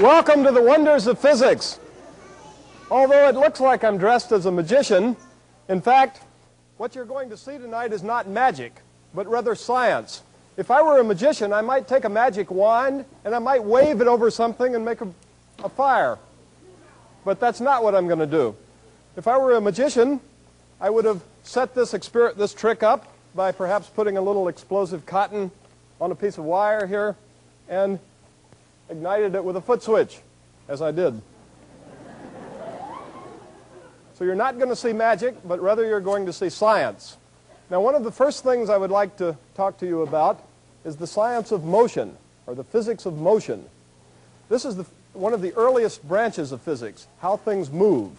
Welcome to the wonders of physics. Although it looks like I'm dressed as a magician, in fact, what you're going to see tonight is not magic, but rather science. If I were a magician, I might take a magic wand and I might wave it over something and make a fire. But that's not what I'm going to do. If I were a magician, I would have set this trick up by perhaps putting a little explosive cotton on a piece of wire here and ignited it with a foot switch, as I did. So you're not going to see magic, but rather you're going to see science. Now, one of the first things I would like to talk to you about is the science of motion, or the physics of motion. This is one of the earliest branches of physics, how things move.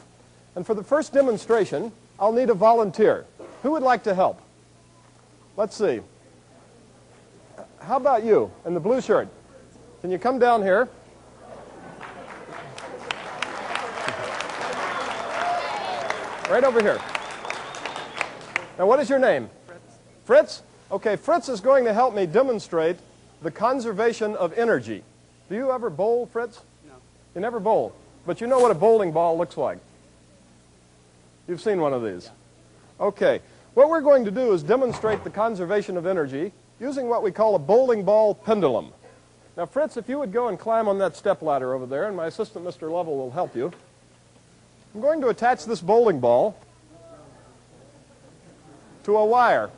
And for the first demonstration, I'll need a volunteer. Who would like to help? Let's see. How about you in the blue shirt? Can you come down here? Right over here. Now, what is your name? Fritz. Fritz? Okay, Fritz is going to help me demonstrate the conservation of energy. Do you ever bowl, Fritz? No. You never bowl, but you know what a bowling ball looks like. You've seen one of these. Okay, what we're going to do is demonstrate the conservation of energy using what we call a bowling ball pendulum. Now, Fritz, if you would go and climb on that stepladder over there, and my assistant, Mr. Lovell, will help you. I'm going to attach this bowling ball to a wire.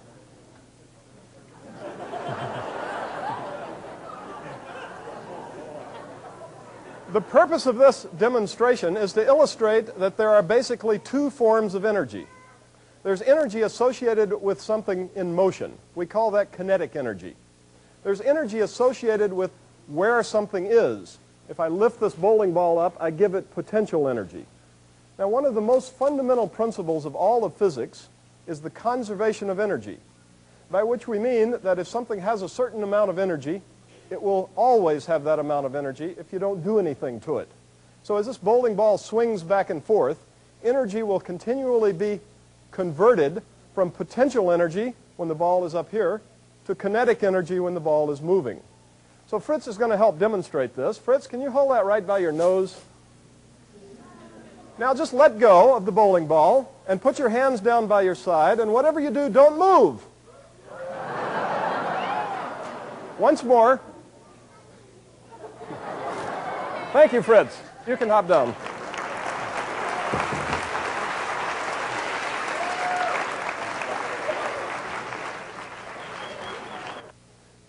The purpose of this demonstration is to illustrate that there are basically two forms of energy. There's energy associated with something in motion. We call that kinetic energy. There's energy associated with where something is. If I lift this bowling ball up, I give it potential energy. Now, one of the most fundamental principles of all of physics is the conservation of energy, by which we mean that if something has a certain amount of energy, it will always have that amount of energy if you don't do anything to it. So as this bowling ball swings back and forth, energy will continually be converted from potential energy when the ball is up here to kinetic energy when the ball is moving. So Fritz is going to help demonstrate this. Fritz, can you hold that right by your nose? Now just let go of the bowling ball and put your hands down by your side, and whatever you do, don't move. Once more. Thank you, Fritz. You can hop down.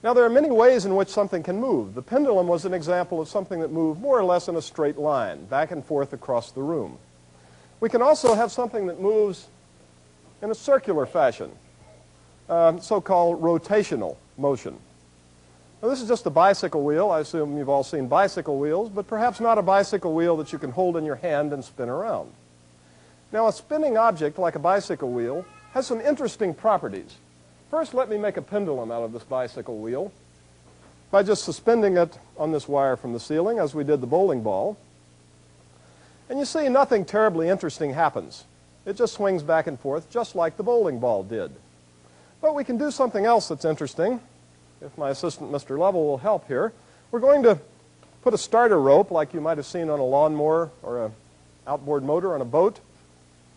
Now, there are many ways in which something can move. The pendulum was an example of something that moved more or less in a straight line, back and forth across the room. We can also have something that moves in a circular fashion, so-called rotational motion. Now, this is just a bicycle wheel. I assume you've all seen bicycle wheels, but perhaps not a bicycle wheel that you can hold in your hand and spin around. Now, a spinning object like a bicycle wheel has some interesting properties. First, let me make a pendulum out of this bicycle wheel by just suspending it on this wire from the ceiling, as we did the bowling ball. And you see, nothing terribly interesting happens. It just swings back and forth, just like the bowling ball did. But we can do something else that's interesting. If my assistant, Mr. Lovell, will help here, we're going to put a starter rope, like you might have seen on a lawnmower or an outboard motor on a boat,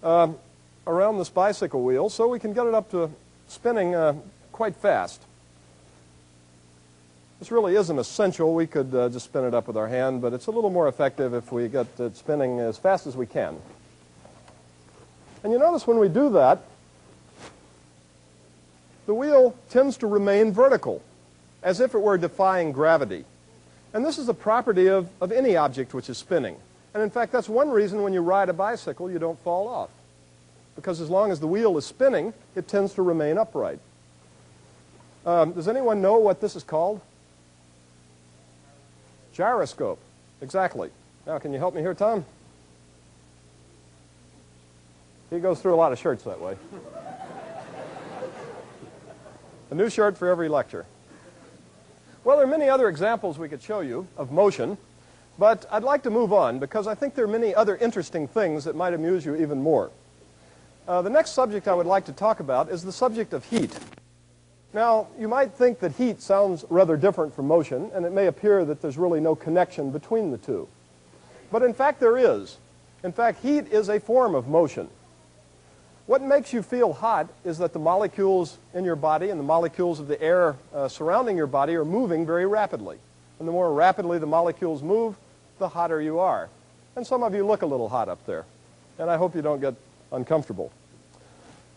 around this bicycle wheel so we can get it up to spinning quite fast. This really isn't essential. We could just spin it up with our hand, but it's a little more effective if we get it spinning as fast as we can. And you notice when we do that, the wheel tends to remain vertical, as if it were defying gravity. And this is a property of any object which is spinning. And in fact, that's one reason when you ride a bicycle, you don't fall off. Because as long as the wheel is spinning, it tends to remain upright. Does anyone know what this is called? Gyroscope. Exactly. Now, can you help me here, Tom? He goes through a lot of shirts that way. A new shirt for every lecture. Well, there are many other examples we could show you of motion, but I'd like to move on because I think there are many other interesting things that might amuse you even more. The next subject I would like to talk about is the subject of heat. Now, you might think that heat sounds rather different from motion, and it may appear that there's really no connection between the two. But in fact, there is. In fact, heat is a form of motion. What makes you feel hot is that the molecules in your body and the molecules of the air surrounding your body are moving very rapidly. And the more rapidly the molecules move, the hotter you are. And some of you look a little hot up there. And I hope you don't get uncomfortable.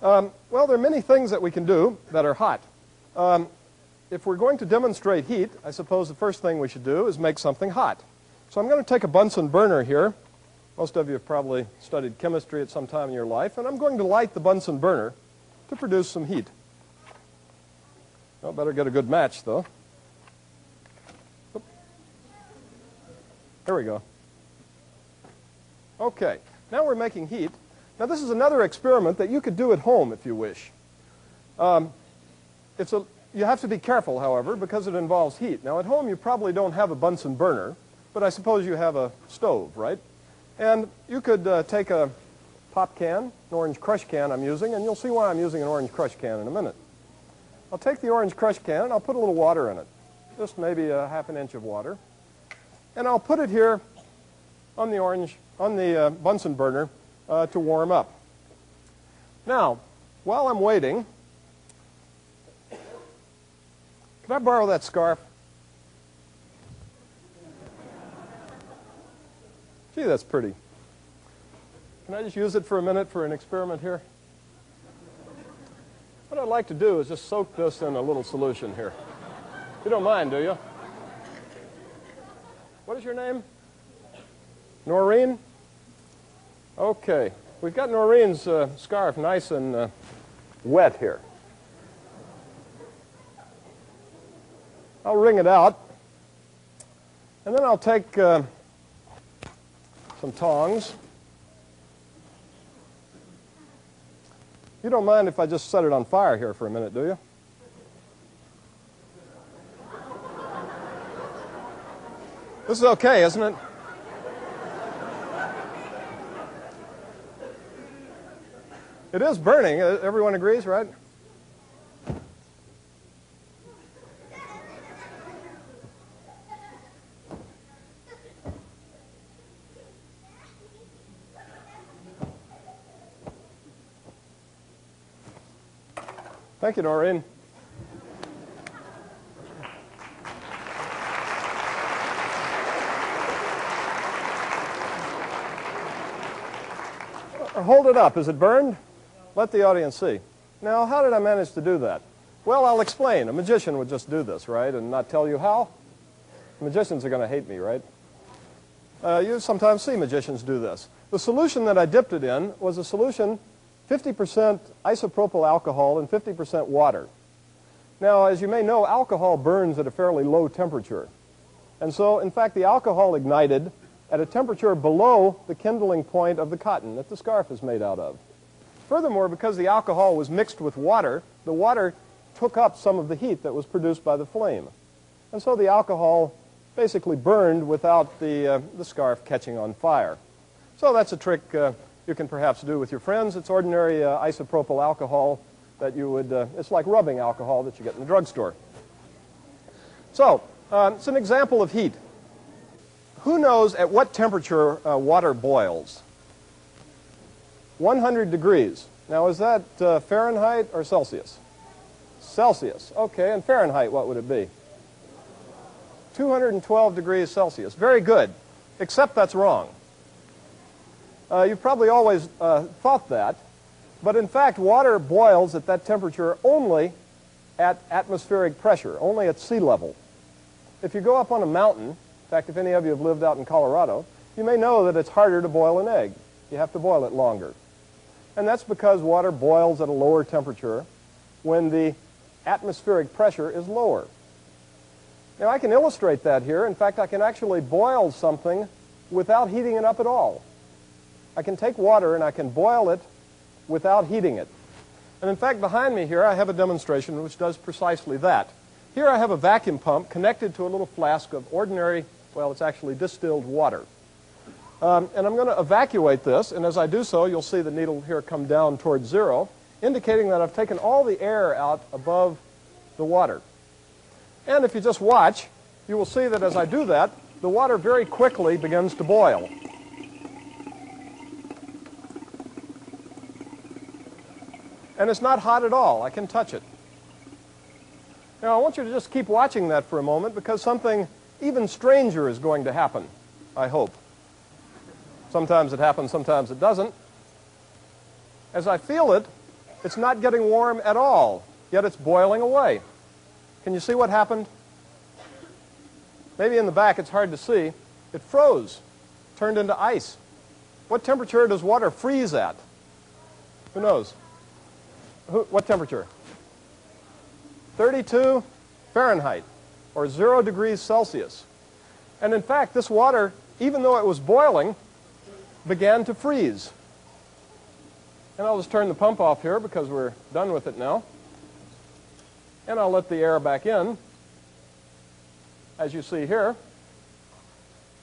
Well, there are many things that we can do that are hot. If we're going to demonstrate heat, I suppose the first thing we should do is make something hot. So I'm going to take a Bunsen burner here. Most of you have probably studied chemistry at some time in your life, and I'm going to light the Bunsen burner to produce some heat. Well, better get a good match, though. Oop. There we go. Okay, now we're making heat. Now this is another experiment that you could do at home if you wish. You have to be careful, however, because it involves heat. Now at home you probably don't have a Bunsen burner, but I suppose you have a stove, right? And you could take a pop can, an orange crush can I'm using, and you'll see why I'm using an orange crush can in a minute. I'll take the orange crush can and I'll put a little water in it, just maybe a half an inch of water. And I'll put it here on the Bunsen burner to warm up. Now, while I'm waiting, can I borrow that scarf? Gee, that's pretty. Can I just use it for a minute for an experiment here? What I'd like to do is just soak this in a little solution here. You don't mind, do you? What is your name? Noreen? Okay. We've got Noreen's scarf nice and wet here. I'll wring it out. And then I'll take some tongs. You don't mind if I just set it on fire here for a minute, do you? This is okay, isn't it? It is burning. Everyone agrees, right? Thank you, Noreen. Hold it up. Is it burned? Let the audience see. Now, how did I manage to do that? Well, I'll explain. A magician would just do this, right, and not tell you how? Magicians are going to hate me, right? You sometimes see magicians do this. The solution that I dipped it in was a solution 50% isopropyl alcohol and 50% water. Now, as you may know, alcohol burns at a fairly low temperature. And so, in fact, the alcohol ignited at a temperature below the kindling point of the cotton that the scarf is made out of. Furthermore, because the alcohol was mixed with water, the water took up some of the heat that was produced by the flame. And so the alcohol basically burned without the scarf catching on fire. So that's a trick you can perhaps do with your friends. It's ordinary isopropyl alcohol that you would, it's like rubbing alcohol that you get in the drugstore. So, it's an example of heat. Who knows at what temperature water boils? 100 degrees. Now, is that Fahrenheit or Celsius? Celsius. Okay, and Fahrenheit, what would it be? 212 degrees Celsius. Very good, except that's wrong. You've probably always thought that, but in fact, water boils at that temperature only at atmospheric pressure, only at sea level. If you go up on a mountain, in fact, if any of you have lived out in Colorado, you may know that it's harder to boil an egg. You have to boil it longer. And that's because water boils at a lower temperature when the atmospheric pressure is lower. Now, I can illustrate that here. In fact, I can actually boil something without heating it up at all. I can take water and I can boil it without heating it. And in fact, behind me here, I have a demonstration which does precisely that. Here I have a vacuum pump connected to a little flask of ordinary, well, it's actually distilled water. And I'm going to evacuate this, and as I do so, you'll see the needle here come down towards zero, indicating that I've taken all the air out above the water. And if you just watch, you will see that as I do that, the water very quickly begins to boil. And it's not hot at all. I can touch it. Now, I want you to just keep watching that for a moment because something even stranger is going to happen, I hope. Sometimes it happens, sometimes it doesn't. As I feel it, it's not getting warm at all, yet it's boiling away. Can you see what happened? Maybe in the back it's hard to see. It froze, turned into ice. What temperature does water freeze at? Who knows? What temperature? 32 Fahrenheit, or 0 degrees Celsius. And in fact, this water, even though it was boiling, began to freeze. And I'll just turn the pump off here because we're done with it now. And I'll let the air back in, as you see here.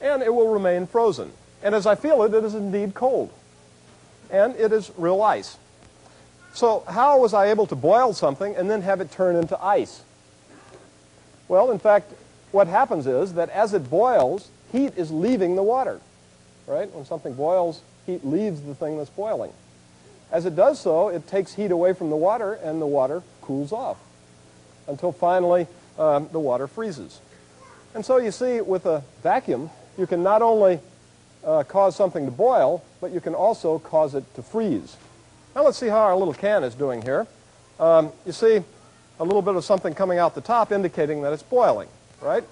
And it will remain frozen. And as I feel it, it is indeed cold. And it is real ice. So how was I able to boil something and then have it turn into ice? Well, in fact, what happens is that as it boils, heat is leaving the water. Right? When something boils, heat leaves the thing that's boiling. As it does so, it takes heat away from the water, and the water cools off until finally the water freezes. And so you see, with a vacuum, you can not only cause something to boil, but you can also cause it to freeze. Now let's see how our little can is doing here. You see a little bit of something coming out the top indicating that it's boiling, right?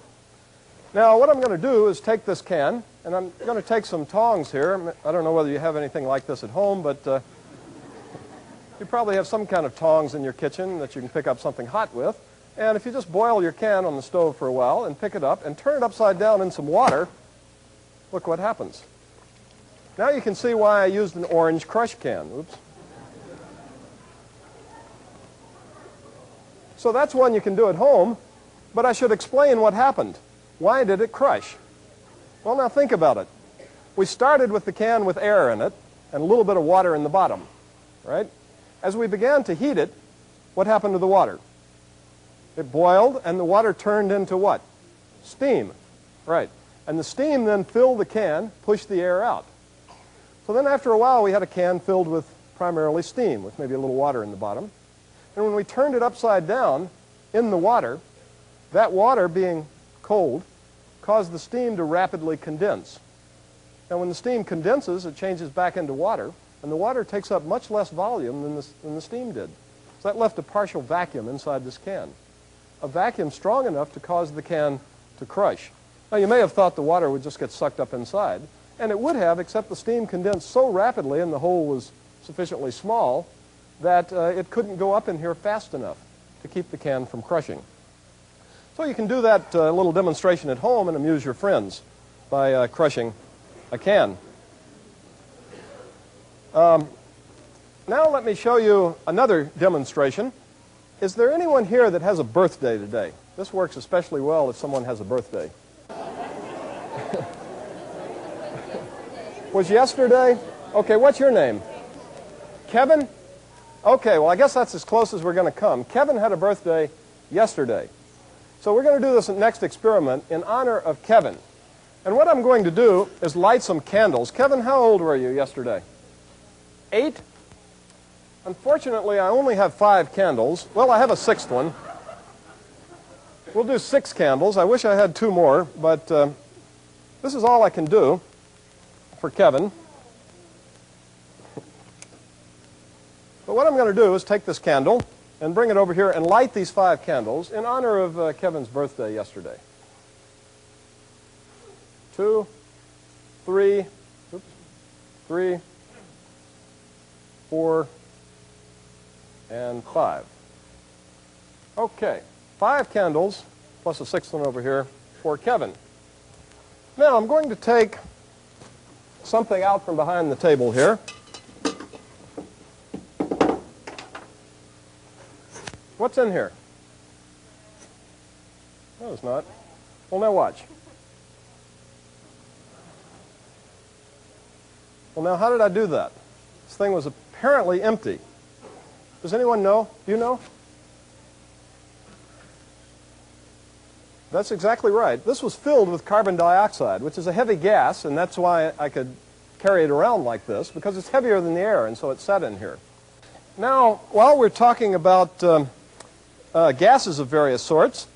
Now what I'm going to do is take this can, and I'm going to take some tongs here. I don't know whether you have anything like this at home, but you probably have some kind of tongs in your kitchen that you can pick up something hot with. And if you just boil your can on the stove for a while and pick it up and turn it upside down in some water, look what happens. Now you can see why I used an orange crush can. Oops. So that's one you can do at home, but I should explain what happened. Why did it crush? Well, now think about it. We started with the can with air in it and a little bit of water in the bottom, right? As we began to heat it, what happened to the water? It boiled, and the water turned into what? Steam, right? And the steam then filled the can, pushed the air out. So then after a while, we had a can filled with primarily steam, with maybe a little water in the bottom. And when we turned it upside down in the water, that water being cold caused the steam to rapidly condense. Now when the steam condenses, it changes back into water, and the water takes up much less volume than the steam did. So that left a partial vacuum inside this can. A vacuum strong enough to cause the can to crush. Now you may have thought the water would just get sucked up inside, and it would have, except the steam condensed so rapidly and the hole was sufficiently small that it couldn't go up in here fast enough to keep the can from crushing. So you can do that little demonstration at home and amuse your friends by crushing a can. Now let me show you another demonstration. Is there anyone here that has a birthday today? This works especially well if someone has a birthday. Was yesterday? Okay, what's your name? Kevin? Okay, well I guess that's as close as we're going to come. Kevin had a birthday yesterday. So we're going to do this next experiment in honor of Kevin. And what I'm going to do is light some candles. Kevin, how old were you yesterday? 8? Unfortunately, I only have 5 candles. Well, I have a 6th one. We'll do 6 candles. I wish I had 2 more, but this is all I can do for Kevin. But what I'm going to do is take this candle and bring it over here and light these 5 candles in honor of Kevin's birthday yesterday. 2, 3, 3, 4, and 5. Okay, 5 candles plus a 6th one over here for Kevin. Now I'm going to take something out from behind the table here. What's in here? No, it's not. Well, now watch. Well, now how did I do that? This thing was apparently empty. Does anyone know? Do you know? That's exactly right. This was filled with carbon dioxide, which is a heavy gas, and that's why I could carry it around like this, because it's heavier than the air, and so it sat in here. Now, while we're talking about gases of various sorts,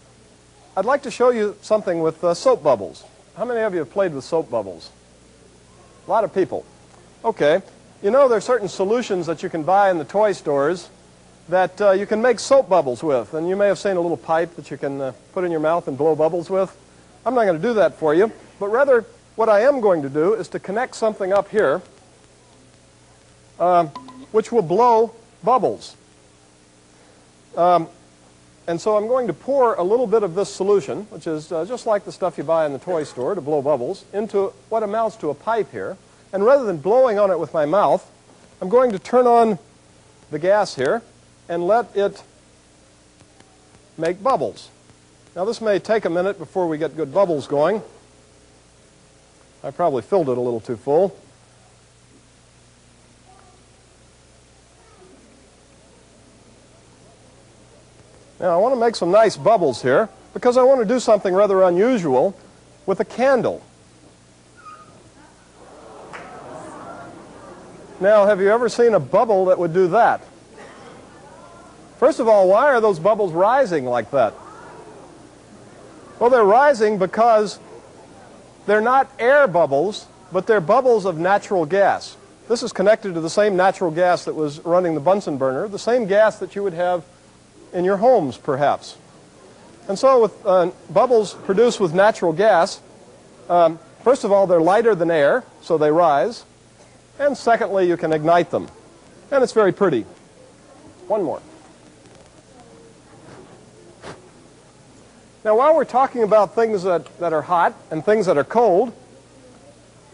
I'd like to show you something with soap bubbles. How many of you have played with soap bubbles? A lot of people. Okay. You know there are certain solutions that you can buy in the toy stores that you can make soap bubbles with. And you may have seen a little pipe that you can put in your mouth and blow bubbles with. I'm not going to do that for you, but rather what I am going to do is to connect something up here which will blow bubbles. And so I'm going to pour a little bit of this solution, which is just like the stuff you buy in the toy store to blow bubbles, into what amounts to a pipe here. And rather than blowing on it with my mouth, I'm going to turn on the gas here and let it make bubbles. Now this may take a minute before we get good bubbles going. I probably filled it a little too full. Now I want to make some nice bubbles here because I want to do something rather unusual with a candle. Now, have you ever seen a bubble that would do that? First of all, why are those bubbles rising like that? Well, they're rising because they're not air bubbles, but they're bubbles of natural gas. This is connected to the same natural gas that was running the Bunsen burner, the same gas that you would have in your homes, perhaps. And so with bubbles produced with natural gas, first of all, they're lighter than air, so they rise. And secondly, you can ignite them. And it's very pretty. One more. Now, while we're talking about things that are hot and things that are cold,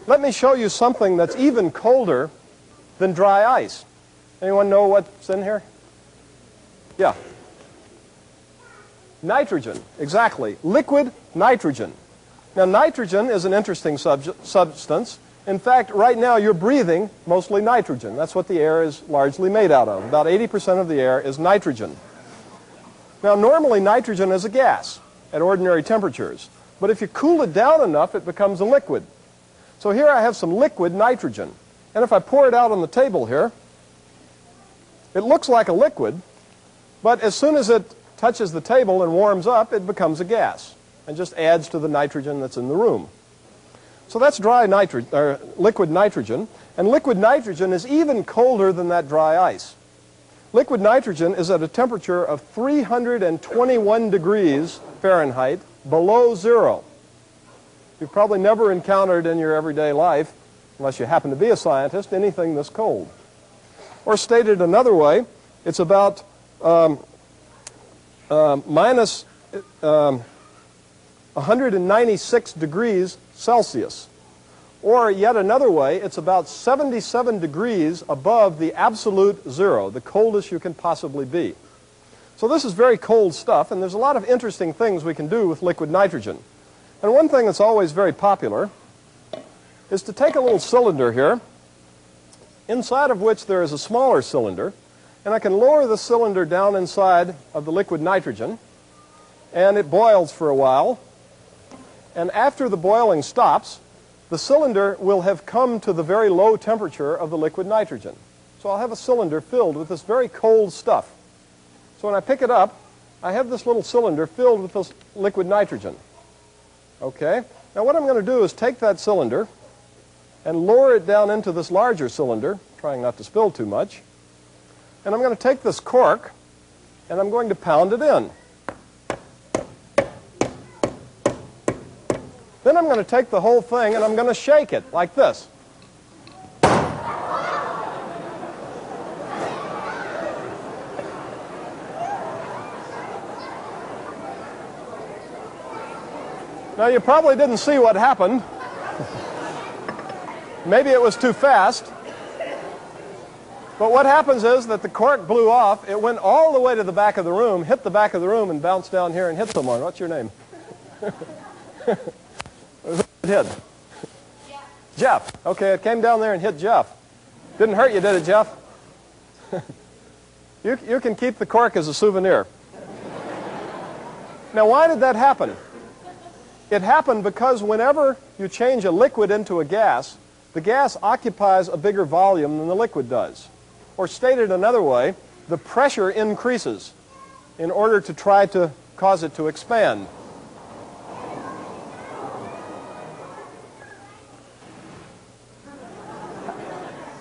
let me show you something that's even colder than dry ice. Anyone know what's in here? Yeah. Nitrogen, exactly. Liquid nitrogen. Now, nitrogen is an interesting substance. In fact, right now you're breathing mostly nitrogen. That's what the air is largely made out of. About 80% of the air is nitrogen. Now, normally nitrogen is a gas at ordinary temperatures. But if you cool it down enough, it becomes a liquid. So here I have some liquid nitrogen. And if I pour it out on the table here, it looks like a liquid, but as soon as it touches the table and warms up, it becomes a gas and just adds to the nitrogen that's in the room. So that's liquid nitrogen, and liquid nitrogen is even colder than that dry ice. Liquid nitrogen is at a temperature of 321 degrees Fahrenheit, below zero. You've probably never encountered in your everyday life, unless you happen to be a scientist, anything this cold. Or stated another way, it's about minus 196 degrees Celsius. Or yet another way, it's about 77 degrees above the absolute zero, the coldest you can possibly be. So this is very cold stuff, and there's a lot of interesting things we can do with liquid nitrogen. And one thing that's always very popular is to take a little cylinder here, inside of which there is a smaller cylinder, and I can lower the cylinder down inside of the liquid nitrogen, and it boils for a while. And after the boiling stops, the cylinder will have come to the very low temperature of the liquid nitrogen. So I'll have a cylinder filled with this very cold stuff. So when I pick it up, I have this little cylinder filled with this liquid nitrogen. Okay? Now what I'm going to do is take that cylinder and lower it down into this larger cylinder, trying not to spill too much. And I'm going to take this cork and I'm going to pound it in. Then I'm going to take the whole thing and I'm going to shake it like this. Now you probably didn't see what happened. Maybe it was too fast. But what happens is that the cork blew off. It went all the way to the back of the room, hit the back of the room, and bounced down here and hit someone. What's your name? Who it hit? Jeff. Okay, it came down there and hit Jeff. Didn't hurt you, did it, Jeff? You can keep the cork as a souvenir. Now, why did that happen? It happened because whenever you change a liquid into a gas, the gas occupies a bigger volume than the liquid does. Or stated another way, the pressure increases in order to try to cause it to expand.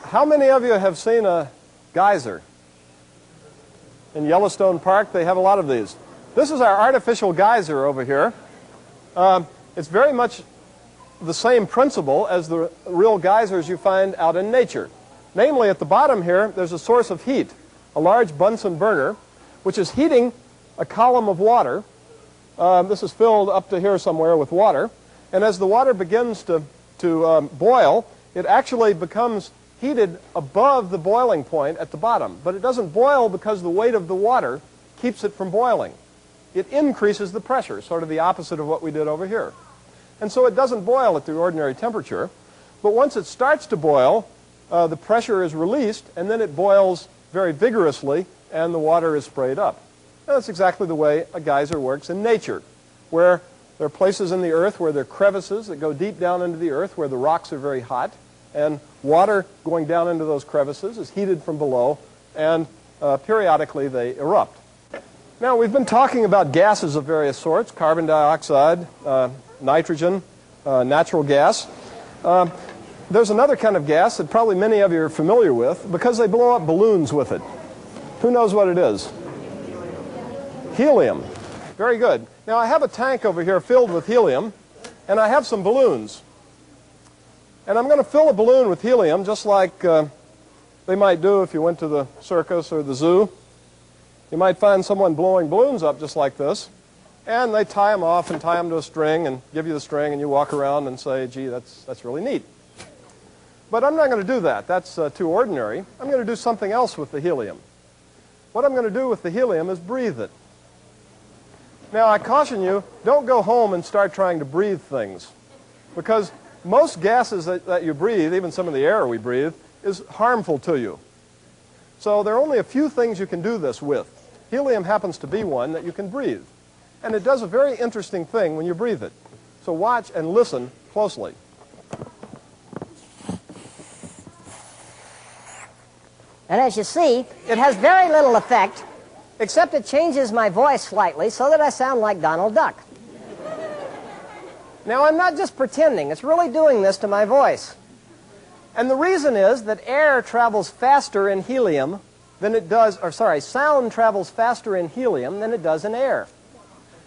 How many of you have seen a geyser? In Yellowstone Park, they have a lot of these. This is our artificial geyser over here. It's very much the same principle as the real geysers you find out in nature. Namely, at the bottom here, there's a source of heat, a large Bunsen burner, which is heating a column of water. This is filled up to here somewhere with water. And as the water begins to boil, it actually becomes heated above the boiling point at the bottom. But it doesn't boil because the weight of the water keeps it from boiling. It increases the pressure, sort of the opposite of what we did over here. And so it doesn't boil at the ordinary temperature. But once it starts to boil, the pressure is released, and then it boils very vigorously, and the water is sprayed up. And that's exactly the way a geyser works in nature, where there are places in the earth where there are crevices that go deep down into the earth, where the rocks are very hot, and water going down into those crevices is heated from below, and periodically they erupt. Now, we've been talking about gases of various sorts, carbon dioxide, nitrogen, natural gas. There's another kind of gas that probably many of you are familiar with because they blow up balloons with it. Who knows what it is? Helium. Very good. Now, I have a tank over here filled with helium, and I have some balloons. And I'm going to fill a balloon with helium just like they might do if you went to the circus or the zoo. You might find someone blowing balloons up just like this, and they tie them off and tie them to a string and give you the string, and you walk around and say, gee, that's really neat. But I'm not going to do that. That's too ordinary. I'm going to do something else with the helium. What I'm going to do with the helium is breathe it. Now, I caution you, don't go home and start trying to breathe things, because most gases that you breathe, even some of the air we breathe, is harmful to you. So there are only a few things you can do this with. Helium happens to be one that you can breathe. And it does a very interesting thing when you breathe it. So watch and listen closely. And as you see, it has very little effect, except it changes my voice slightly so that I sound like Donald Duck. Now, I'm not just pretending. It's really doing this to my voice. And the reason is that air travels faster in helium than it does, or sorry, sound travels faster in helium than it does in air.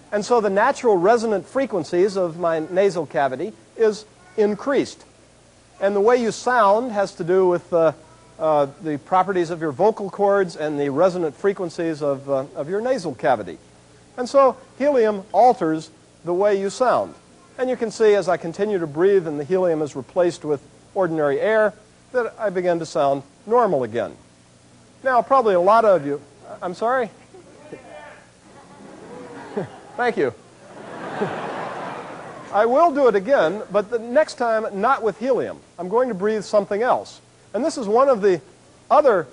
And so the natural resonant frequencies of my nasal cavity is increased. And the way you sound has to do with the properties of your vocal cords and the resonant frequencies of your nasal cavity. And so helium alters the way you sound. And you can see as I continue to breathe and the helium is replaced with ordinary air that I begin to sound normal again. Now, probably a lot of you, I'm sorry? Thank you. I will do it again, but the next time not with helium. I'm going to breathe something else. And this is one of the other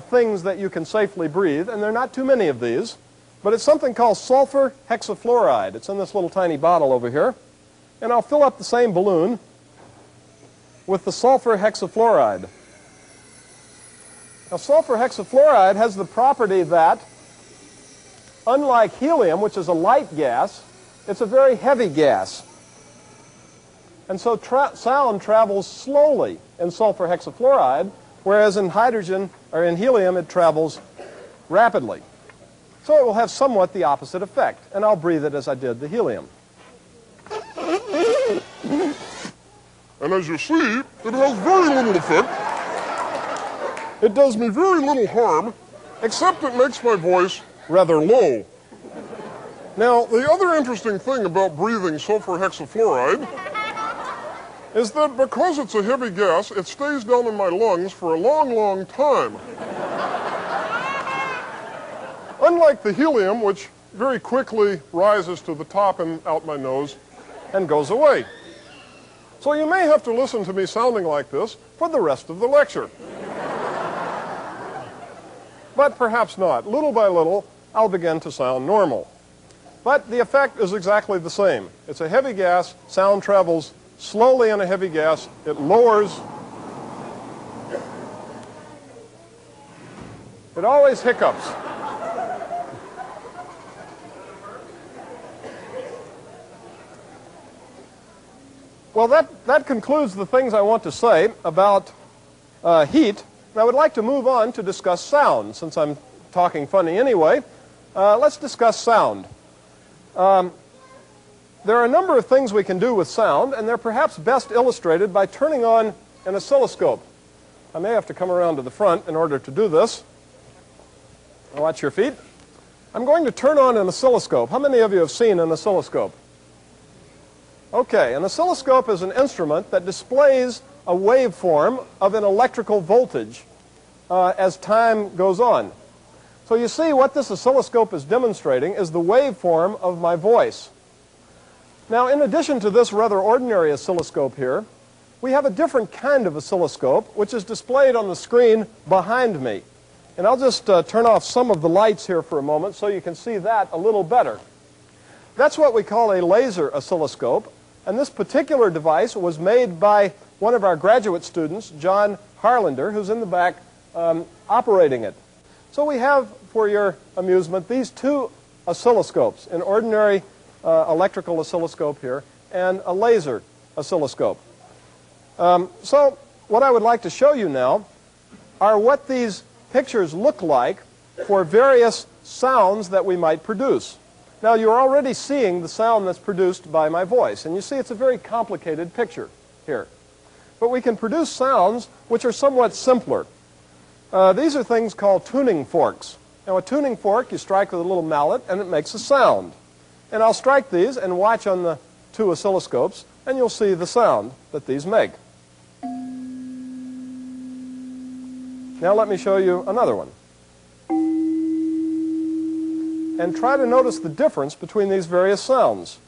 things that you can safely breathe, and there are not too many of these, but it's something called sulfur hexafluoride. It's in this little tiny bottle over here. And I'll fill up the same balloon with the sulfur hexafluoride. Now, sulfur hexafluoride has the property that, unlike helium, which is a light gas, it's a very heavy gas. And so sound travels slowly in sulfur hexafluoride, whereas in hydrogen or in helium it travels rapidly. So it will have somewhat the opposite effect, and I'll breathe it as I did the helium. And as you see, it has very little effect. It does me very little harm, except it makes my voice rather low. Now, the other interesting thing about breathing sulfur hexafluoride is that because it's a heavy gas, it stays down in my lungs for a long, long time. Unlike the helium, which very quickly rises to the top and out my nose and goes away. So you may have to listen to me sounding like this for the rest of the lecture. But perhaps not. Little by little, I'll begin to sound normal. But the effect is exactly the same. It's a heavy gas. Sound travels slowly in a heavy gas. It lowers. It always hiccups. Well, that concludes the things I want to say about heat. And I would like to move on to discuss sound. Since I'm talking funny anyway, let's discuss sound. There are a number of things we can do with sound, and they're perhaps best illustrated by turning on an oscilloscope. I may have to come around to the front in order to do this. Watch your feet. I'm going to turn on an oscilloscope. How many of you have seen an oscilloscope? Okay, an oscilloscope is an instrument that displays a waveform of an electrical voltage as time goes on. So you see what this oscilloscope is demonstrating is the waveform of my voice. Now, in addition to this rather ordinary oscilloscope here, we have a different kind of oscilloscope which is displayed on the screen behind me. And I'll just turn off some of the lights here for a moment so you can see that a little better. That's what we call a laser oscilloscope. And this particular device was made by one of our graduate students, John Harlander, who's in the back operating it. So we have, for your amusement, these two oscilloscopes, an ordinary electrical oscilloscope here and a laser oscilloscope. So what I would like to show you now are what these pictures look like for various sounds that we might produce. Now, you're already seeing the sound that's produced by my voice, and you see it's a very complicated picture here. But we can produce sounds which are somewhat simpler. These are things called tuning forks. Now, a tuning fork, you strike with a little mallet, and it makes a sound. And I'll strike these and watch on the two oscilloscopes, and you'll see the sound that these make. Now let me show you another one. And try to notice the difference between these various sounds.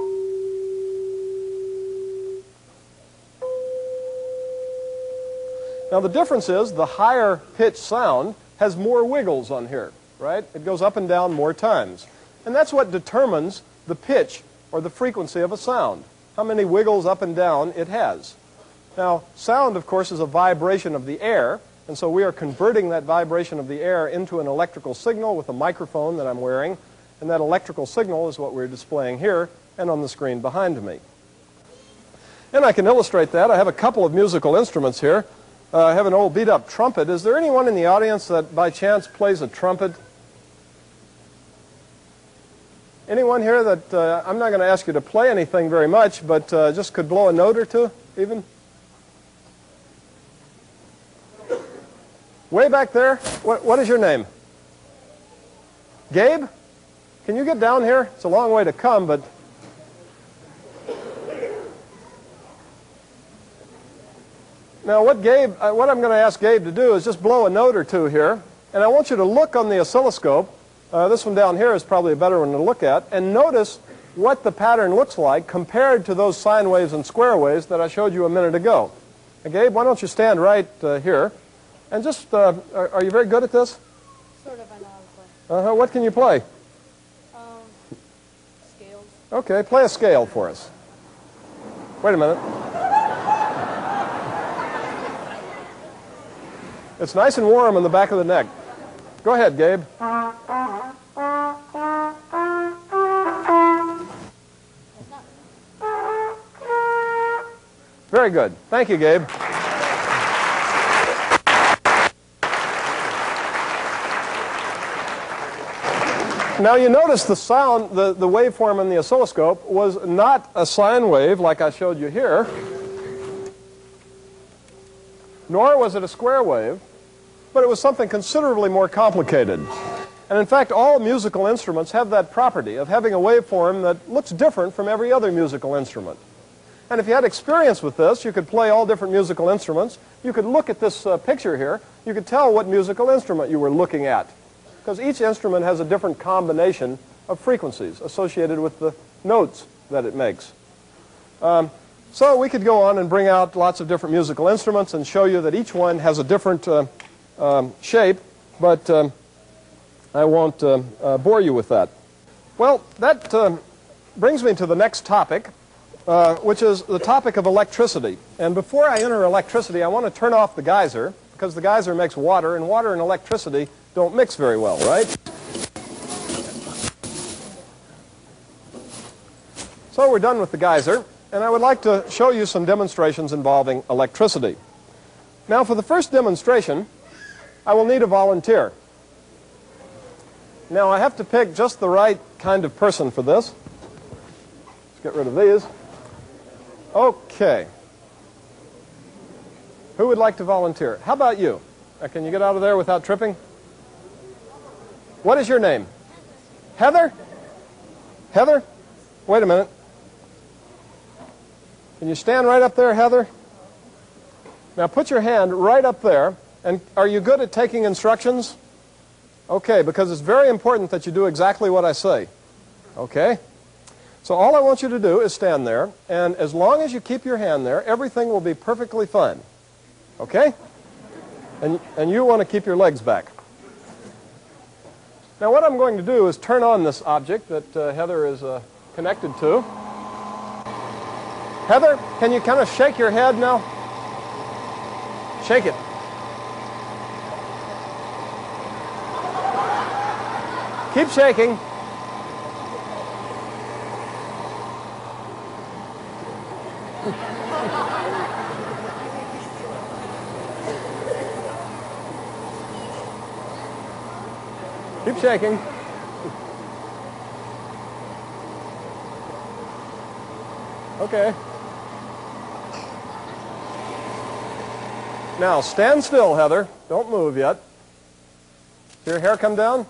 Now the difference is the higher pitched sound has more wiggles on here, right? It goes up and down more times. And that's what determines the pitch or the frequency of a sound, how many wiggles up and down it has. Now, sound, of course, is a vibration of the air, and so we are converting that vibration of the air into an electrical signal with a microphone that I'm wearing, and that electrical signal is what we're displaying here and on the screen behind me. And I can illustrate that. I have a couple of musical instruments here. I have an old beat-up trumpet. Is there anyone in the audience that by chance plays a trumpet? Anyone here that, I'm not going to ask you to play anything very much, but just could blow a note or two, even? Way back there, what is your name? Gabe? Can you get down here? It's a long way to come, but... Now what I'm going to ask Gabe to do is just blow a note or two here, and I want you to look on the oscilloscope. This one down here is probably a better one to look at, and notice what the pattern looks like compared to those sine waves and square waves that I showed you a minute ago. Now, Gabe, why don't you stand right here, and just, are you very good at this? Sort of, I know how to play. What can you play? Scales. Okay, play a scale for us. Wait a minute. It's nice and warm on the back of the neck. Go ahead, Gabe. Very good. Thank you, Gabe. Now you notice the sound, the waveform in the oscilloscope was not a sine wave like I showed you here, nor was it a square wave, but it was something considerably more complicated. And in fact, all musical instruments have that property of having a waveform that looks different from every other musical instrument. And if you had experience with this, you could play all different musical instruments. You could look at this picture here. You could tell what musical instrument you were looking at, because each instrument has a different combination of frequencies associated with the notes that it makes. So we could go on and bring out lots of different musical instruments and show you that each one has a different shape, but I won't bore you with that. Well, that brings me to the next topic, which is the topic of electricity. And before I enter electricity, I want to turn off the geyser, because the geyser makes water, and water and electricity don't mix very well, right? So we're done with the geyser, and I would like to show you some demonstrations involving electricity. Now, for the first demonstration, I will need a volunteer. Now, I have to pick just the right kind of person for this. Let's get rid of these. Okay. Who would like to volunteer? How about you? Can you get out of there without tripping? What is your name? Heather? Heather? Wait a minute. Can you stand right up there, Heather? Now put your hand right up there. And are you good at taking instructions? Okay, because it's very important that you do exactly what I say. Okay? So all I want you to do is stand there, and as long as you keep your hand there, everything will be perfectly fine. Okay? And you want to keep your legs back. Now what I'm going to do is turn on this object that Heather is connected to. Heather, can you kind of shake your head now? Shake it. Keep shaking. Keep shaking. Okay. Now, stand still, Heather. Don't move yet. See your hair come down?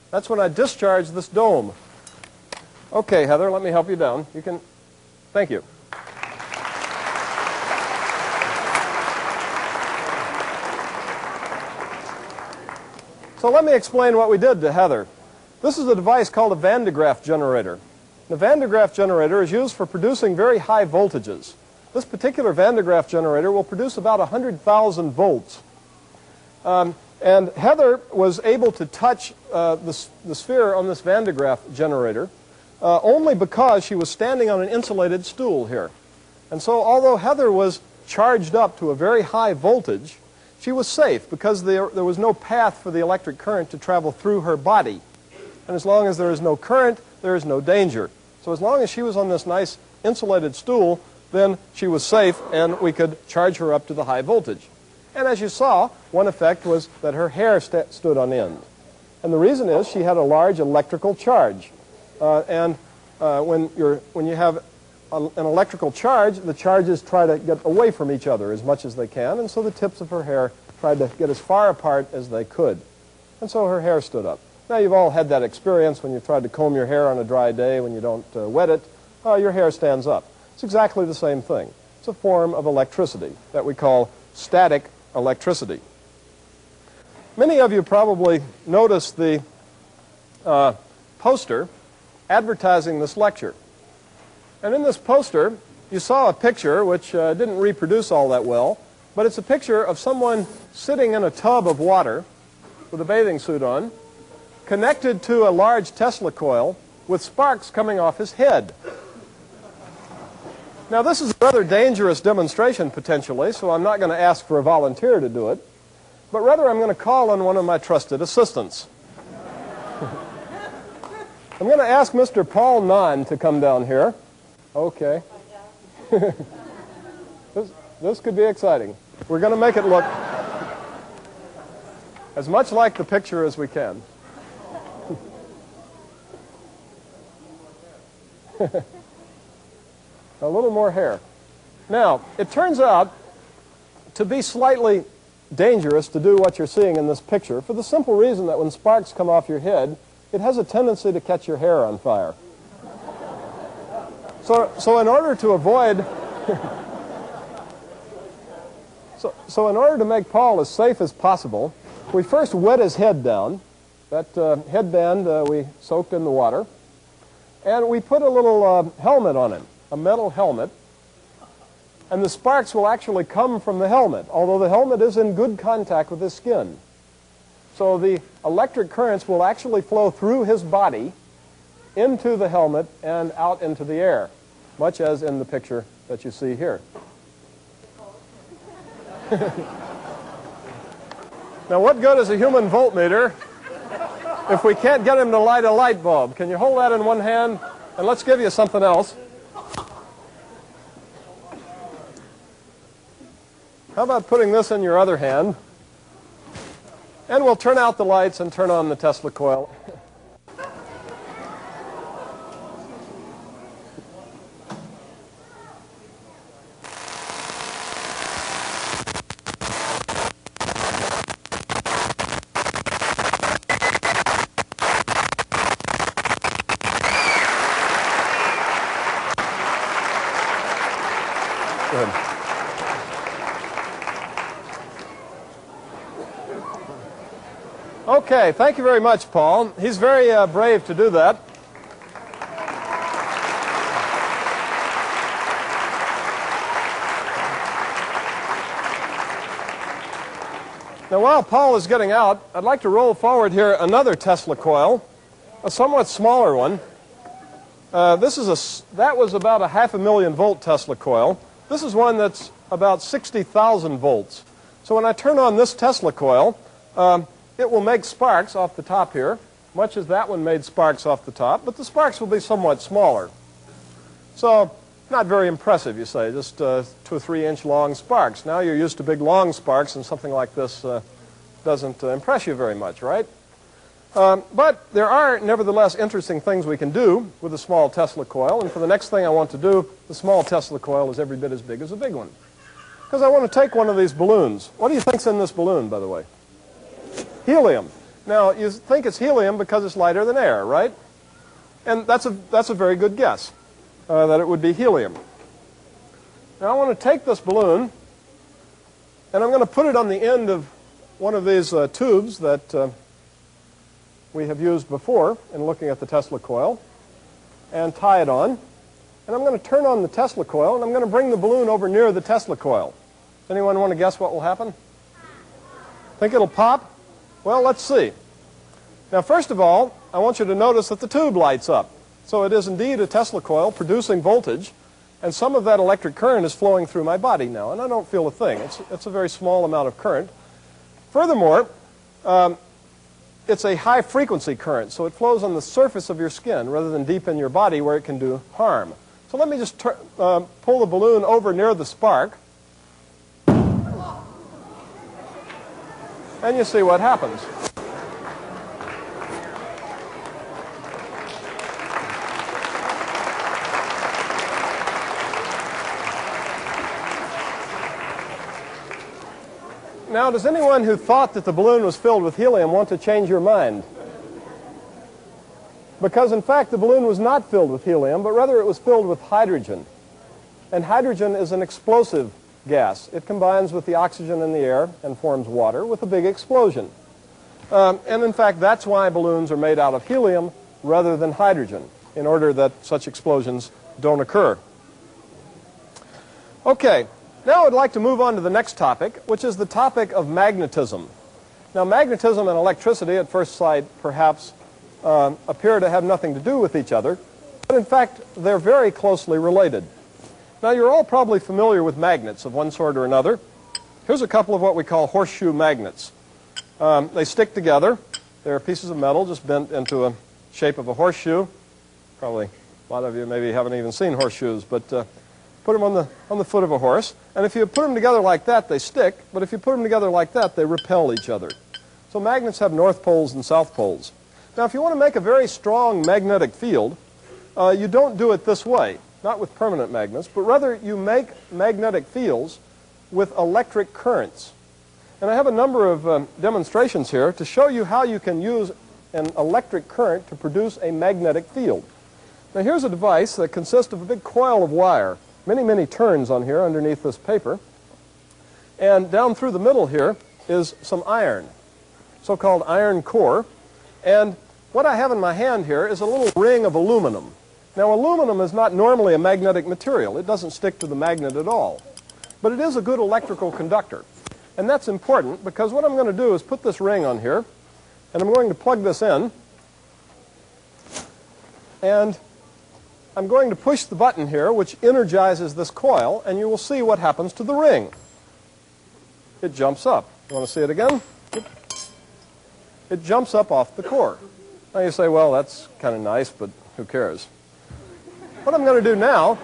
That's when I discharge this dome. Okay, Heather, let me help you down. You can... Thank you. So let me explain what we did to Heather. This is a device called a Van de Graaff generator. The Van de Graaff generator is used for producing very high voltages. This particular Van de Graaff generator will produce about 100,000 volts. And Heather was able to touch the sphere on this Van de Graaff generator only because she was standing on an insulated stool here. And so although Heather was charged up to a very high voltage, she was safe because there was no path for the electric current to travel through her body. And as long as there is no current, there is no danger. So as long as she was on this nice insulated stool, then she was safe and we could charge her up to the high voltage. And as you saw, one effect was that her hair stood on end. And the reason is she had a large electrical charge. When you have an electrical charge, the charges try to get away from each other as much as they can, and so the tips of her hair tried to get as far apart as they could. And so her hair stood up. Now, you've all had that experience when you've tried to comb your hair on a dry day when you don't wet it. Your hair stands up. It's exactly the same thing. It's a form of electricity that we call static electricity. Many of you probably noticed the poster advertising this lecture. And in this poster, you saw a picture which didn't reproduce all that well, but it's a picture of someone sitting in a tub of water with a bathing suit on, connected to a large Tesla coil with sparks coming off his head. Now, this is a rather dangerous demonstration, potentially, so I'm not going to ask for a volunteer to do it, but rather I'm going to call on one of my trusted assistants. I'm going to ask Mr. Paul Nahn to come down here. Okay. This could be exciting. We're going to make it look as much like the picture as we can. A little more hair. Now, it turns out to be slightly dangerous to do what you're seeing in this picture for the simple reason that when sparks come off your head, it has a tendency to catch your hair on fire. So in order to avoid... So in order to make Paul as safe as possible, we first wet his head down. That headband we soaked in the water. And we put a little helmet on him, a metal helmet. And the sparks will actually come from the helmet, although the helmet is in good contact with his skin. So the electric currents will actually flow through his body into the helmet and out into the air, much as in the picture that you see here. Now, what good is a human voltmeter if we can't get him to light a light bulb? Can you hold that in one hand? And let's give you something else. How about putting this in your other hand? And we'll turn out the lights and turn on the Tesla coil. Good. Okay, thank you very much, Paul. He's very brave to do that. Now, while Paul is getting out, I'd like to roll forward here another Tesla coil, a somewhat smaller one. That was about a 500,000 volt Tesla coil. This is one that's about 60,000 volts. So when I turn on this Tesla coil, it will make sparks off the top here, much as that one made sparks off the top, but the sparks will be somewhat smaller. So not very impressive, you say, just 2 or 3 inch long sparks. Now you're used to big long sparks, and something like this doesn't impress you very much, right? But there are nevertheless interesting things we can do with a small Tesla coil, and for the next thing I want to do, the small Tesla coil is every bit as big as a big one. Because I want to take one of these balloons. What do you think's in this balloon, by the way? Helium. Now, you think it's helium because it's lighter than air, right? And that's a very good guess, that it would be helium. Now, I want to take this balloon, and I'm going to put it on the end of one of these tubes that we have used before in looking at the Tesla coil, and tie it on. And I'm going to turn on the Tesla coil, and I'm going to bring the balloon over near the Tesla coil. Does anyone want to guess what will happen? Think it'll pop? Well, let's see. Now, first of all, I want you to notice that the tube lights up. So it is indeed a Tesla coil producing voltage, and some of that electric current is flowing through my body now, and I don't feel a thing. It's a very small amount of current. Furthermore, it's a high-frequency current, so it flows on the surface of your skin rather than deep in your body where it can do harm. So let me just pull the balloon over near the spark, and you see what happens. Now, does anyone who thought that the balloon was filled with helium want to change your mind? Because, in fact, the balloon was not filled with helium, but rather it was filled with hydrogen. And hydrogen is an explosive gas. It combines with the oxygen in the air and forms water with a big explosion. And, in fact, that's why balloons are made out of helium rather than hydrogen, in order that such explosions don't occur. Okay. Now I'd like to move on to the next topic, which is the topic of magnetism. Now, magnetism and electricity at first sight perhaps appear to have nothing to do with each other, but in fact they're very closely related. Now, you're all probably familiar with magnets of one sort or another. Here's a couple of what we call horseshoe magnets. They stick together. They're pieces of metal just bent into a shape of a horseshoe. Probably a lot of you maybe haven't even seen horseshoes, but put them on the foot of a horse. And if you put them together like that, they stick. But if you put them together like that, they repel each other. So magnets have north poles and south poles. Now, if you want to make a very strong magnetic field, you don't do it this way, not with permanent magnets, but rather you make magnetic fields with electric currents. And I have a number of demonstrations here to show you how you can use an electric current to produce a magnetic field. Now, here's a device that consists of a big coil of wire. Many turns on here underneath this paper. And down through the middle here is some iron, so-called iron core. And what I have in my hand here is a little ring of aluminum. Now, aluminum is not normally a magnetic material. It doesn't stick to the magnet at all. But it is a good electrical conductor. And that's important because what I'm going to do is put this ring on here, and I'm going to plug this in. And I'm going to push the button here, which energizes this coil, and you will see what happens to the ring. It jumps up. You want to see it again? It jumps up off the core. Now you say, well, that's kind of nice, but who cares? What I'm going to do now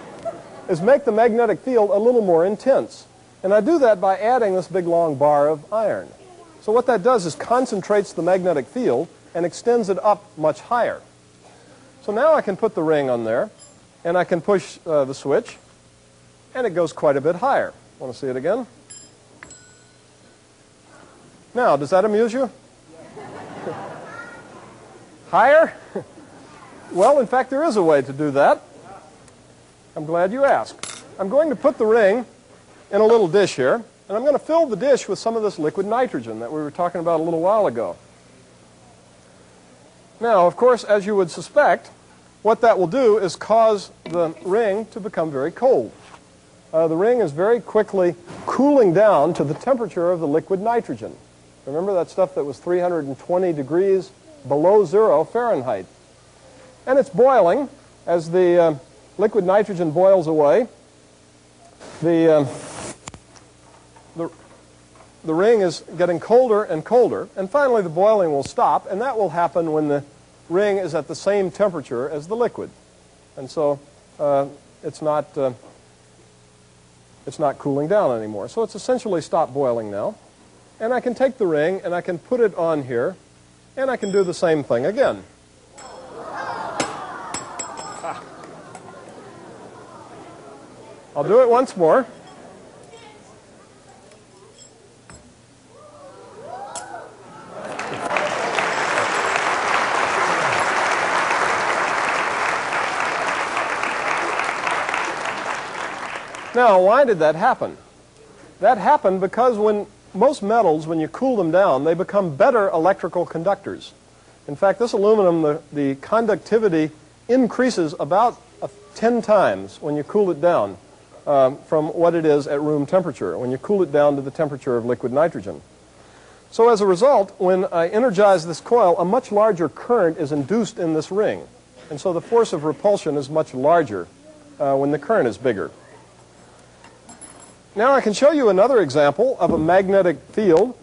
is make the magnetic field a little more intense. And I do that by adding this big long bar of iron. So what that does is concentrates the magnetic field and extends it up much higher. So now I can put the ring on there, and I can push the switch, and it goes quite a bit higher. Want to see it again? Now, does that amuse you? Higher? Well, in fact, there is a way to do that. I'm glad you asked. I'm going to put the ring in a little dish here, and I'm going to fill the dish with some of this liquid nitrogen that we were talking about a little while ago. Now, of course, as you would suspect, what that will do is cause the ring to become very cold. The ring is very quickly cooling down to the temperature of the liquid nitrogen. Remember that stuff that was 320 degrees below 0 Fahrenheit. And it's boiling. As the liquid nitrogen boils away, the ring is getting colder and colder, and finally the boiling will stop, and that will happen when the ring is at the same temperature as the liquid. And so it's not cooling down anymore. So it's essentially stopped boiling now. And I can take the ring and I can put it on here, and I can do the same thing again. I'll do it once more. Now, why did that happen? That happened because when most metals, when you cool them down, they become better electrical conductors. In fact, this aluminum, the conductivity increases about 10 times when you cool it down from what it is at room temperature, when you cool it down to the temperature of liquid nitrogen. So as a result, when I energize this coil, a much larger current is induced in this ring. And so the force of repulsion is much larger when the current is bigger. Now I can show you another example of a magnetic field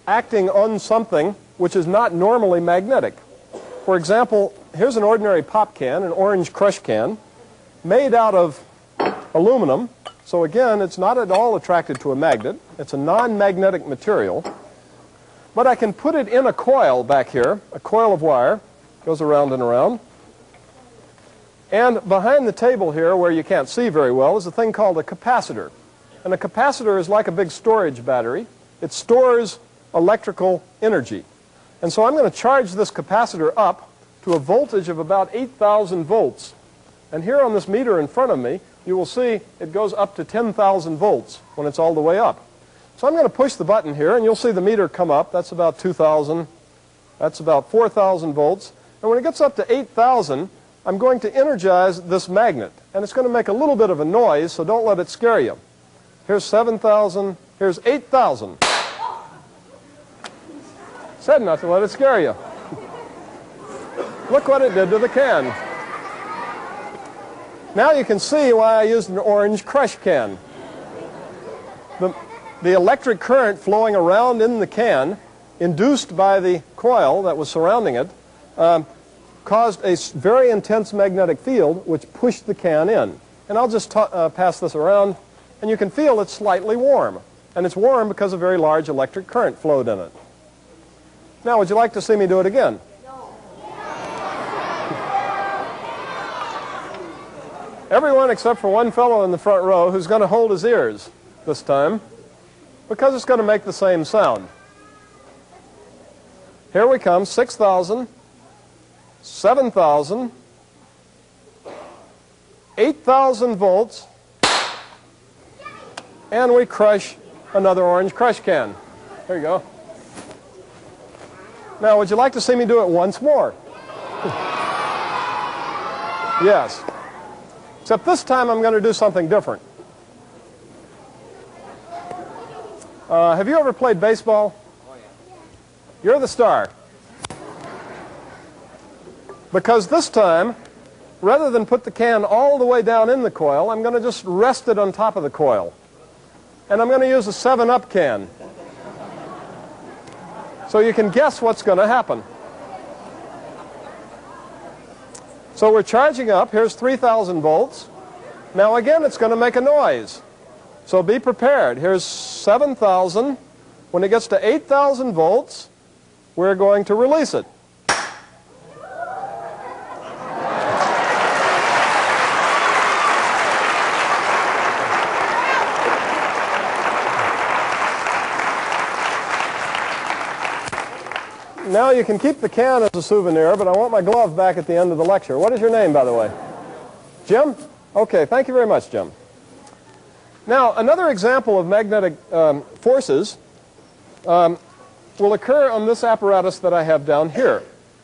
acting on something which is not normally magnetic. For example, here's an ordinary pop can, an orange crush can, made out of aluminum. So again, it's not at all attracted to a magnet. It's a non-magnetic material. But I can put it in a coil back here, a coil of wire, goes around and around. And behind the table here, where you can't see very well, is a thing called a capacitor. And a capacitor is like a big storage battery. It stores electrical energy. And so I'm going to charge this capacitor up to a voltage of about 8,000 volts. And here on this meter in front of me, you will see it goes up to 10,000 volts when it's all the way up. So I'm going to push the button here, and you'll see the meter come up. That's about 2,000. That's about 4,000 volts. And when it gets up to 8,000, I'm going to energize this magnet. And it's going to make a little bit of a noise, so don't let it scare you. Here's 7,000. Here's 8,000. Said not to let it scare you. Look what it did to the can. Now you can see why I used an orange crush can. The electric current flowing around in the can, induced by the coil that was surrounding it, caused a very intense magnetic field which pushed the can in. And I'll just pass this around, and you can feel it's slightly warm. And it's warm because a very large electric current flowed in it. Now, would you like to see me do it again? Everyone except for one fellow in the front row who's going to hold his ears this time, because it's going to make the same sound. Here we come, 6,000, 7,000, 8,000 volts, and we crush another orange crush can. There you go. Now, would you like to see me do it once more? Yes. Except this time I'm going to do something different. Have you ever played baseball? Oh, yeah. You're the star. Because this time rather than put the can all the way down in the coil, I'm going to just rest it on top of the coil. And I'm going to use a 7-Up can. So you can guess what's going to happen. So we're charging up. Here's 3,000 volts. Now again, it's going to make a noise. So be prepared. Here's 7,000. When it gets to 8,000 volts, we're going to release it. Now you can keep the can as a souvenir, but I want my glove back at the end of the lecture. What is your name, by the way? Jim? Okay, thank you very much, Jim. Now, another example of magnetic forces will occur on this apparatus that I have down here.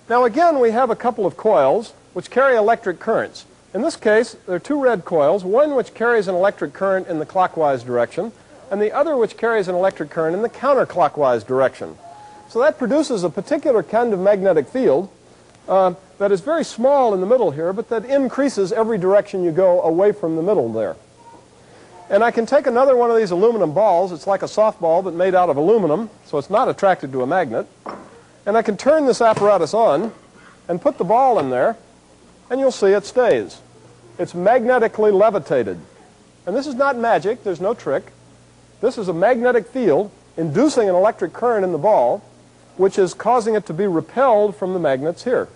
Now, again, we have a couple of coils which carry electric currents. In this case, there are two red coils, one which carries an electric current in the clockwise direction, and the other which carries an electric current in the counterclockwise direction. So that produces a particular kind of magnetic field that is very small in the middle here, but that increases every direction you go away from the middle there. And I can take another one of these aluminum balls. It's like a softball, but made out of aluminum, so it's not attracted to a magnet. And I can turn this apparatus on and put the ball in there, and you'll see it stays. It's magnetically levitated. And this is not magic. There's no trick. This is a magnetic field inducing an electric current in the ball, which is causing it to be repelled from the magnets here.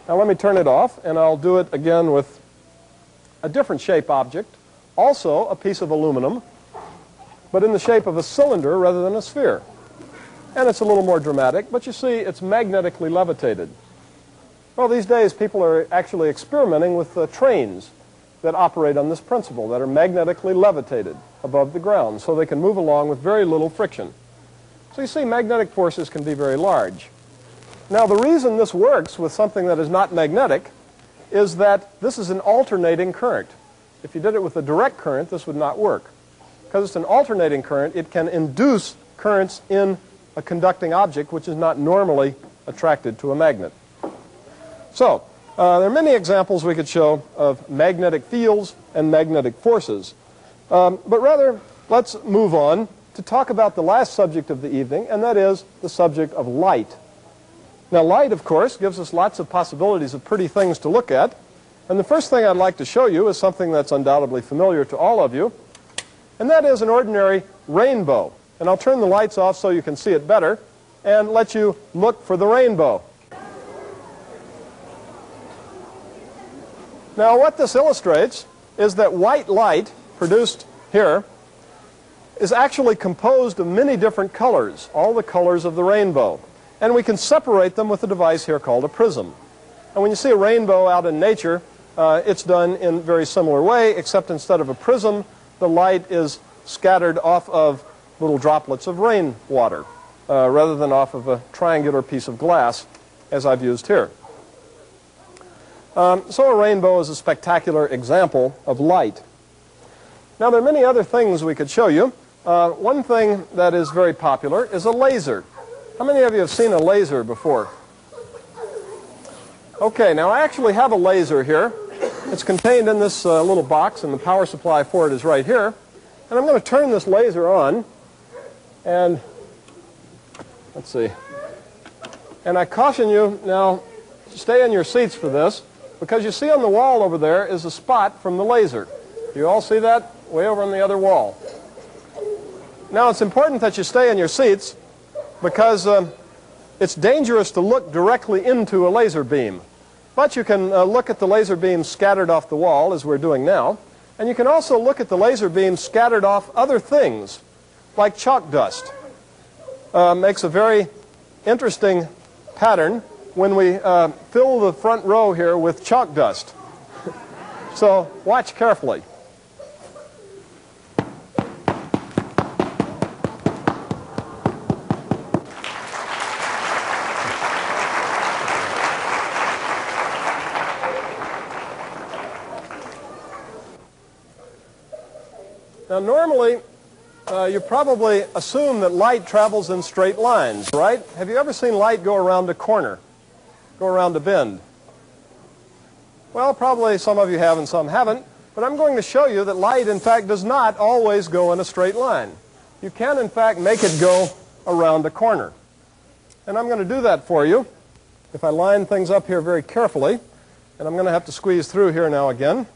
Now let me turn it off, and I'll do it again with a different shape object, also a piece of aluminum, but in the shape of a cylinder rather than a sphere. And it's a little more dramatic, but you see it's magnetically levitated. Well, these days people are actually experimenting with trains that operate on this principle, that are magnetically levitated above the ground, so they can move along with very little friction. So you see, magnetic forces can be very large. Now, the reason this works with something that is not magnetic is that this is an alternating current. If you did it with a direct current, this would not work. Because it's an alternating current, it can induce currents in a conducting object which is not normally attracted to a magnet. So, there are many examples we could show of magnetic fields and magnetic forces. But rather, let's move on to talk about the last subject of the evening, and that is the subject of light. Now, light, of course, gives us lots of possibilities of pretty things to look at. And the first thing I'd like to show you is something that's undoubtedly familiar to all of you, and that is an ordinary rainbow. And I'll turn the lights off so you can see it better and let you look for the rainbow. Now, what this illustrates is that white light produced here is actually composed of many different colors, all the colors of the rainbow. And we can separate them with a device here called a prism. And when you see a rainbow out in nature, it's done in a very similar way, except instead of a prism, the light is scattered off of little droplets of rainwater, rather than off of a triangular piece of glass, as I've used here. So a rainbow is a spectacular example of light. Now, there are many other things we could show you. One thing that is very popular is a laser. How many of you have seen a laser before? Okay, now I actually have a laser here. It's contained in this little box, and the power supply for it is right here. And I'm going to turn this laser on, and let's see. And I caution you, now, stay in your seats for this, because you see on the wall over there is a spot from the laser. Do you all see that? Way over on the other wall. Now, it's important that you stay in your seats because it's dangerous to look directly into a laser beam. But you can look at the laser beam scattered off the wall, as we're doing now, and you can also look at the laser beam scattered off other things, like chalk dust. Makes a very interesting pattern when we fill the front row here with chalk dust. So watch carefully. Now, normally, you probably assume that light travels in straight lines, right? Have you ever seen light go around a corner, go around a bend? Well, probably some of you have and some haven't, but I'm going to show you that light, in fact, does not always go in a straight line. You can, in fact, make it go around a corner. And I'm going to do that for you if I line things up here very carefully. And I'm going to have to squeeze through here now again.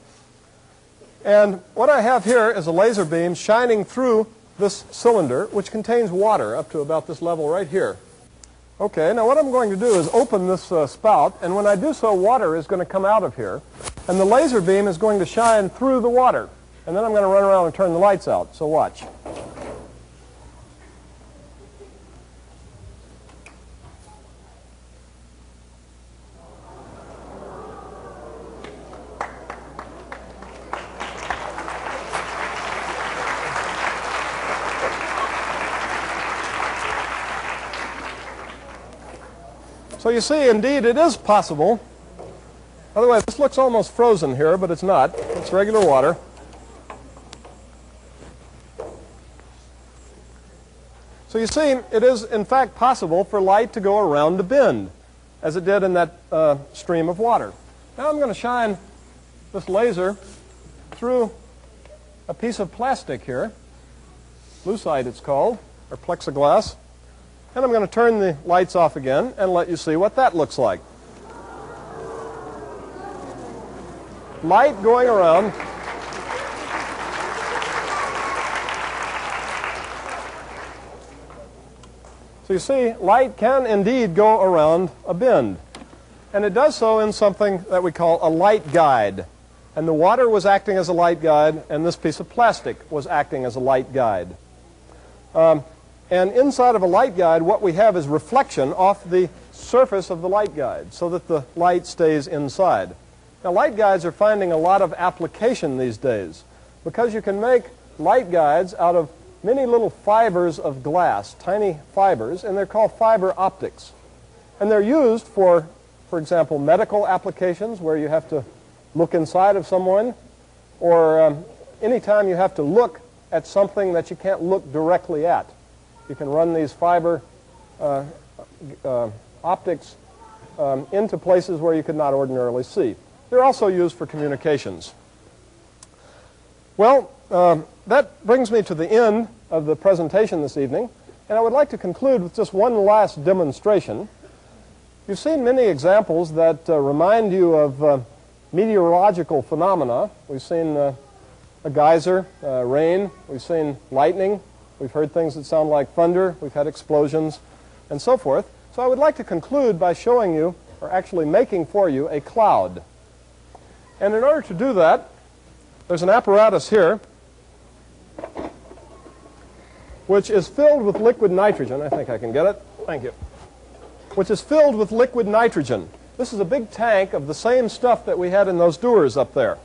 And what I have here is a laser beam shining through this cylinder, which contains water up to about this level right here. Okay, now what I'm going to do is open this spout, and when I do so, water is going to come out of here, and the laser beam is going to shine through the water. And then I'm going to run around and turn the lights out, so watch. So you see, indeed, it is possible. By the way, this looks almost frozen here, but it's not. It's regular water. So you see, it is, in fact, possible for light to go around a bend, as it did in that stream of water. Now I'm going to shine this laser through a piece of plastic here. Lucite, it's called, or plexiglass. And I'm going to turn the lights off again and let you see what that looks like. Light going around. So you see, light can indeed go around a bend. And it does so in something that we call a light guide. And the water was acting as a light guide, and this piece of plastic was acting as a light guide. And inside of a light guide, what we have is reflection off the surface of the light guide so that the light stays inside. Now, light guides are finding a lot of application these days because you can make light guides out of many little fibers of glass, tiny fibers, and they're called fiber optics. And they're used for example, medical applications where you have to look inside of someone, or anytime you have to look at something that you can't look directly at. You can run these fiber optics into places where you could not ordinarily see. They're also used for communications. Well, that brings me to the end of the presentation this evening, and I would like to conclude with just one last demonstration. You've seen many examples that remind you of meteorological phenomena. We've seen a geyser, rain, we've seen lightning, we've heard things that sound like thunder, we've had explosions, and so forth. So I would like to conclude by showing you, or actually making for you, a cloud. And in order to do that, there's an apparatus here which is filled with liquid nitrogen. I think I can get it. Thank you. Which is filled with liquid nitrogen. This is a big tank of the same stuff that we had in those dewars up there.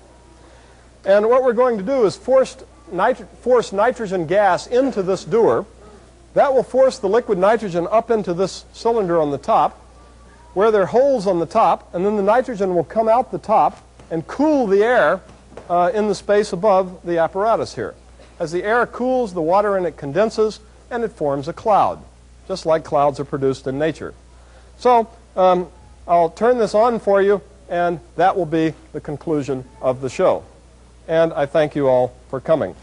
And what we're going to do is force nitrogen gas into this dewar. That will force the liquid nitrogen up into this cylinder on the top, where there are holes on the top, and then the nitrogen will come out the top and cool the air in the space above the apparatus here. As the air cools, the water in it condenses, and it forms a cloud, just like clouds are produced in nature. So I'll turn this on for you, and that will be the conclusion of the show. And I thank you all for coming.